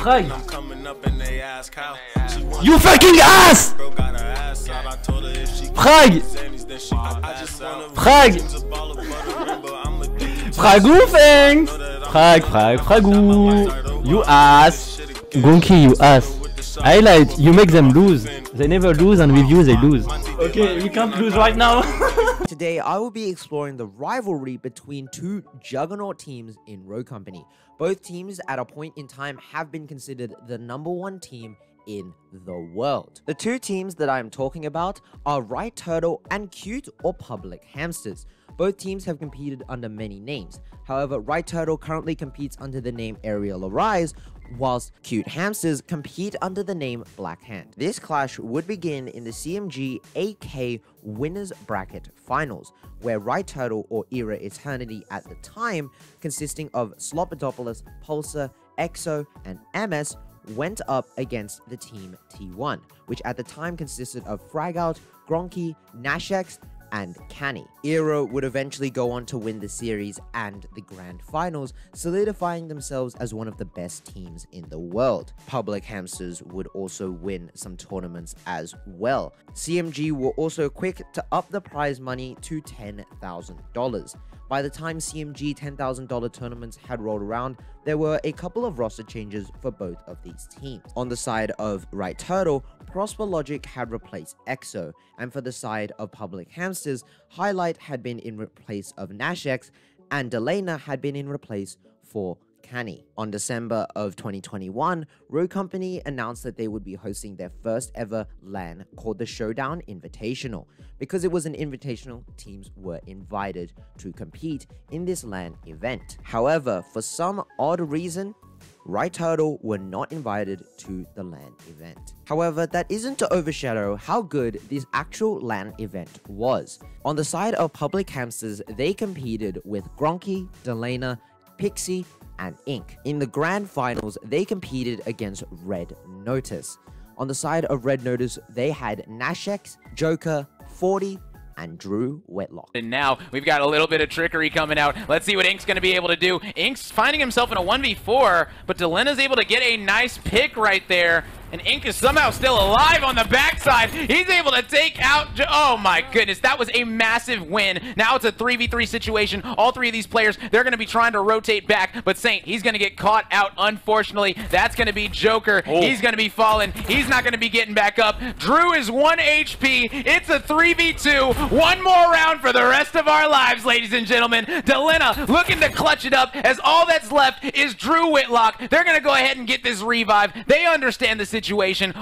Frag. You fucking ass! Frag! Frag! Fragou feng! Fragou! You ass! Gonky, you ass! Highlight, you make them lose. They never lose, and with you they lose. Okay, we can't lose right now. Today, I will be exploring the rivalry between two juggernaut teams in Rogue Company. Both teams at a point in time have been considered the #1 team in the world. The two teams that I am talking about are Right Turtle and Cute or Public Hamsters. Both teams have competed under many names. However, Right Turtle currently competes under the name Aerial Arise, whilst Cute Hamsters compete under the name Black Hand. This clash would begin in the CMG AK Winners Bracket Finals, where Right Turtle or Era Eternity at the time, consisting of Slopodopoulos, Pulsar, EXO, and MS, went up against the team T1, which at the time consisted of Fragout, Gronky, Nashex, and Canny. Era would eventually go on to win the series and the grand finals, solidifying themselves as one of the best teams in the world. Public Hamsters would also win some tournaments as well. CMG were also quick to up the prize money to $10,000. By the time CMG $10,000 tournaments had rolled around, there were a couple of roster changes for both of these teams. On the side of Right Turtle, Prosper Logic had replaced EXO, and for the side of Public Hamsters, Highlight had been in replace of Nashex, and Delana had been in replace for Canny. On December of 2021, Rogue Company announced that they would be hosting their first ever LAN called the Showdown Invitational. Because it was an invitational, teams were invited to compete in this LAN event. However, for some odd reason, Right Turtle were not invited to the LAN event. However, that isn't to overshadow how good this actual LAN event was. On the side of Public Hamsters, they competed with Gronky, Delana, Pixie, and Ink. In the grand finals, they competed against Red Notice. On the side of Red Notice, they had Nashex, Joker, 40, and Drew Whitlock. And now we've got a little bit of trickery coming out. Let's see what Ink's going to be able to do. Ink's finding himself in a 1v4, but Delana's able to get a nice pick right there. And Ink is somehow still alive on the backside. He's able to take out... Oh my goodness, that was a massive win. Now it's a 3v3 situation. All three of these players, they're going to be trying to rotate back. But Saint, he's going to get caught out, unfortunately. That's going to be Joker. Oh. He's going to be falling. He's not going to be getting back up. Drew is 1 HP. It's a 3v2. One more round for the rest of our lives, ladies and gentlemen. Delana looking to clutch it up as all that's left is Drew Whitlock. They're going to go ahead and get this revive. They understand the situation.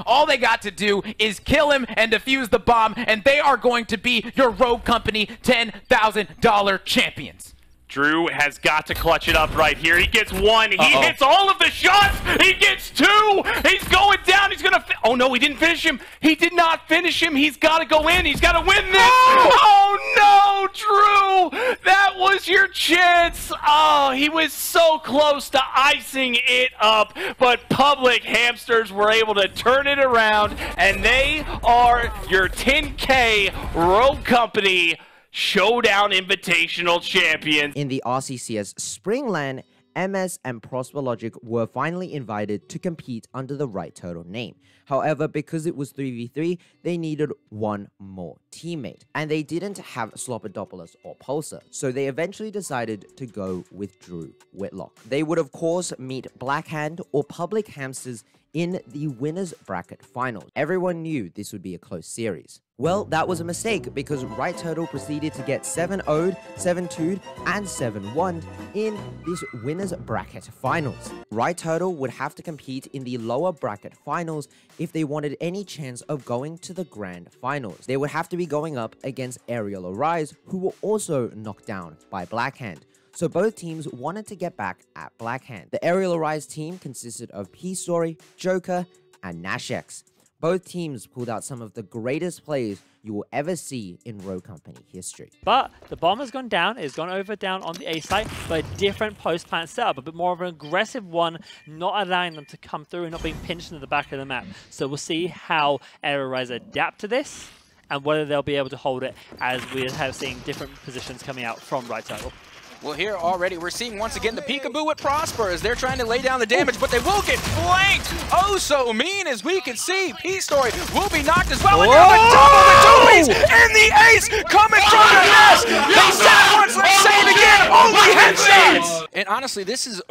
All they got to do is kill him and defuse the bomb, and they are going to be your Rogue Company $10,000 champions. Drew has got to clutch it up right here. He gets one. He hits all of the shots. He gets two. He's going down. He's going to... Oh, no, he didn't finish him. He did not finish him. He's got to go in. He's got to win this. Oh, no, Drew. That was your chance. Oh, he was so close to icing it up. But Public Hamsters were able to turn it around, and they are your 10K Rogue Company Showdown Invitational champions. In the RCCS Spring LAN, MS and Prosper Logic were finally invited to compete under the Right Turtle name. However, because it was 3v3, they needed one more teammate, and they didn't have Slopodopoulos or Pulsar, so they eventually decided to go with Drew Whitlock. They would of course meet Black Hand or Public Hamsters in the Winners Bracket Finals. Everyone knew this would be a close series. Well, that was a mistake because Right Turtle proceeded to get 7-0'd, 7-2'd, and 7-1'd in this Winners Bracket Finals. Right Turtle would have to compete in the lower bracket finals if they wanted any chance of going to the grand finals. They would have to be going up against Aerial Arise, who were also knocked down by Black Hand. So both teams wanted to get back at Black Hand. The Aerial Arise team consisted of P-Story, Joker, and Nashex. Both teams pulled out some of the greatest players you will ever see in Rogue Company history. But the bomb has gone down. It's gone over down on the A site, but a different post-plant setup, a bit more of an aggressive one, not allowing them to come through and not being pinched into the back of the map. So we'll see how Aerial Arise adapt to this and whether they'll be able to hold it as we have seen different positions coming out from Right Turtle. Well, here already we're seeing once again the peekaboo with Prosper as they're trying to lay down the damage, but they will get flanked. Oh, so mean as we can see. P-Story will be knocked as well. And now the double, the two-piece, and the ace coming from the nest. They said it once, let's say it again. Only headshots. And honestly, this is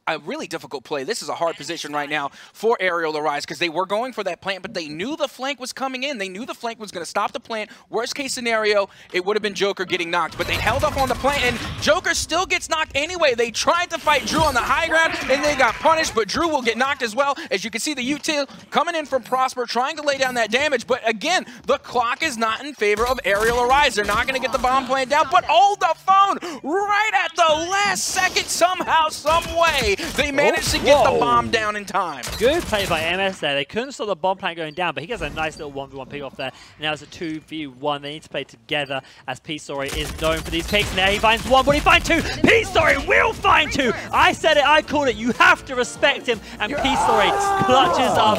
a really difficult play. This is a hard position right now for Aerial Arise because they were going for that plant, but they knew the flank was coming in. They knew the flank was going to stop the plant. Worst case scenario, it would have been Joker getting knocked, but they held up on the plant, and Joker still gets knocked anyway. They tried to fight Drew on the high ground, and they got punished, but Drew will get knocked as well. As you can see, the util coming in from Prosper, trying to lay down that damage, but again, the clock is not in favor of Aerial Arise. They're not going to get the bomb plant down, but hold the phone right at the last second, somehow, some way. They managed to get the bomb down in time. Good play by MS there. They couldn't stop the bomb plant going down, but he gets a nice little 1v1 pick off there. And now it's a 2v1. They need to play together as P-Story is known for these picks. Now he finds one, but he finds two. P-Story will find two. I said it, I called it. You have to respect him. And P-Story clutches up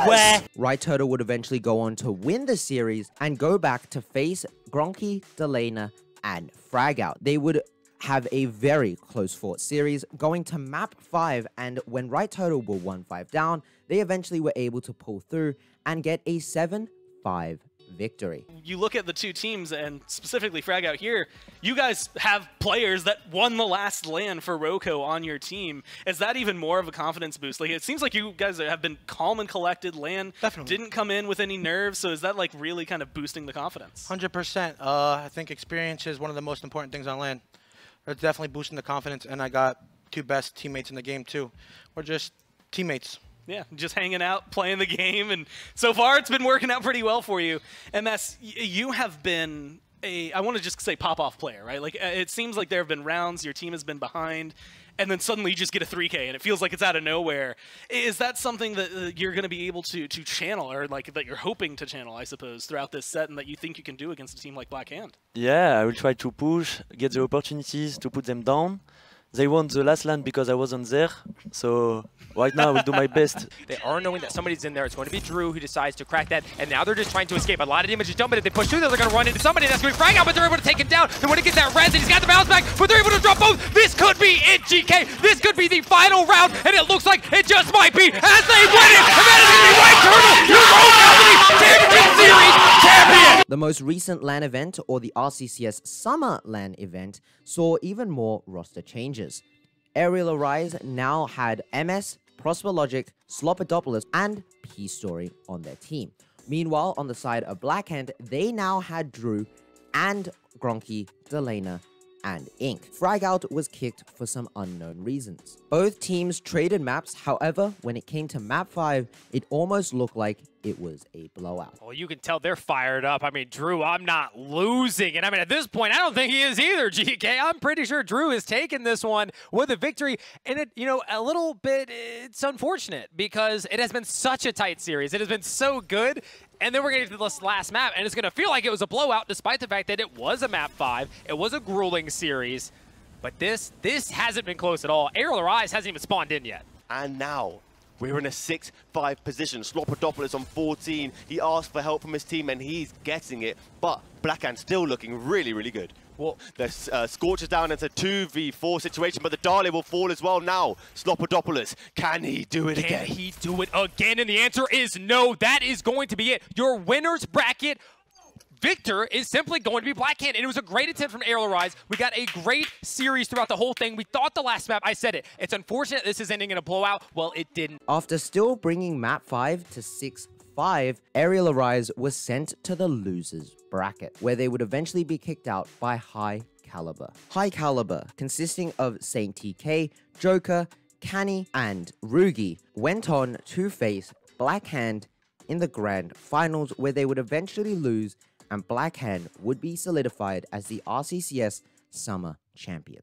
where... Right Turtle would eventually go on to win the series and go back to face Gronky, Delana, and Fragout. They would have a very close fought series going to map 5, and when Right Turtle were 1-5 down, they eventually were able to pull through and get a 7-5 victory. You look at the two teams, and specifically Fragout here, you guys have players that won the last LAN for Roko on your team. Is that even more of a confidence boost? Like, it seems like you guys have been calm and collected. LAN didn't come in with any nerves, so is that like really kind of boosting the confidence? 100%. I think experience is one of the most important things on LAN. It's definitely boosting the confidence, and I got two best teammates in the game too. We're just teammates. Yeah, just hanging out, playing the game, and so far it's been working out pretty well for you. MS, you have been I want to just say pop-off player, right? Like, it seems like there have been rounds, your team has been behind, and then suddenly you just get a 3K, and it feels like it's out of nowhere. Is that something that you're going to be able to channel, or like that you're hoping to channel, I suppose, throughout this set, and that you think you can do against a team like Black Hand? Yeah, I will try to push, get the opportunities to put them down. They won the last LAN because I wasn't there, so right now I will do my best. They are knowing that somebody's in there. It's going to be Drew who decides to crack that, and now they're just trying to escape. A lot of damage is done, but if they push through, they're going to run into somebody. That's going to be Fragout, but they're able to take him down. They want to get that res, and he's got the bounce back, but they're able to drop both. This could be it, GK. This could be the final round, and it looks like it just might be as they win it. And that is going to be White Turtle, your own company championship series champion. The most recent LAN event, or the RCCS Summer LAN event, saw even more roster changes. Aerial Arise now had MS, Prosper Logic, Slopodopoulos, and P-Story on their team. Meanwhile, on the side of Black Hand, they now had Drew and Gronky, Delana, and Ink. Fragout was kicked for some unknown reasons. Both teams traded maps, however, when it came to map 5, it almost looked like it was a blowout. Well, you can tell they're fired up. I mean, Drew, I'm not losing. And I mean, at this point, I don't think he is either, GK. I'm pretty sure Drew has taken this one with a victory. And it, you know, a little bit, it's unfortunate because it has been such a tight series. It has been so good. And then we're going to get to this last map, and it's going to feel like it was a blowout, despite the fact that it was a map 5. It was a grueling series. But this hasn't been close at all. Aerial Arise hasn't even spawned in yet. And now, we're in a 6-5 position. Slopodopoulos on 14. He asked for help from his team, and he's getting it. But Blackhand still looking really, really good. Well, the Scorch is down. It's a 2v4 situation, but the Dale will fall as well now. Slopodopoulos, can he do it again? Can he do it again? And the answer is no. That is going to be it. Your winner's bracket victor is simply going to be Black Hand. And it was a great attempt from Aerial Arise. We got a great series throughout the whole thing. We thought the last map, I said it, it's unfortunate this is ending in a blowout. Well, it didn't. After still bringing map 5 to 6-5, Aerial Arise was sent to the losers bracket, where they would eventually be kicked out by High Caliber. High Caliber, consisting of Saint TK, Joker, Canny, and Rugi, went on to face Black Hand in the grand finals, where they would eventually lose, and Black Hand would be solidified as the RCCS Summer Champion.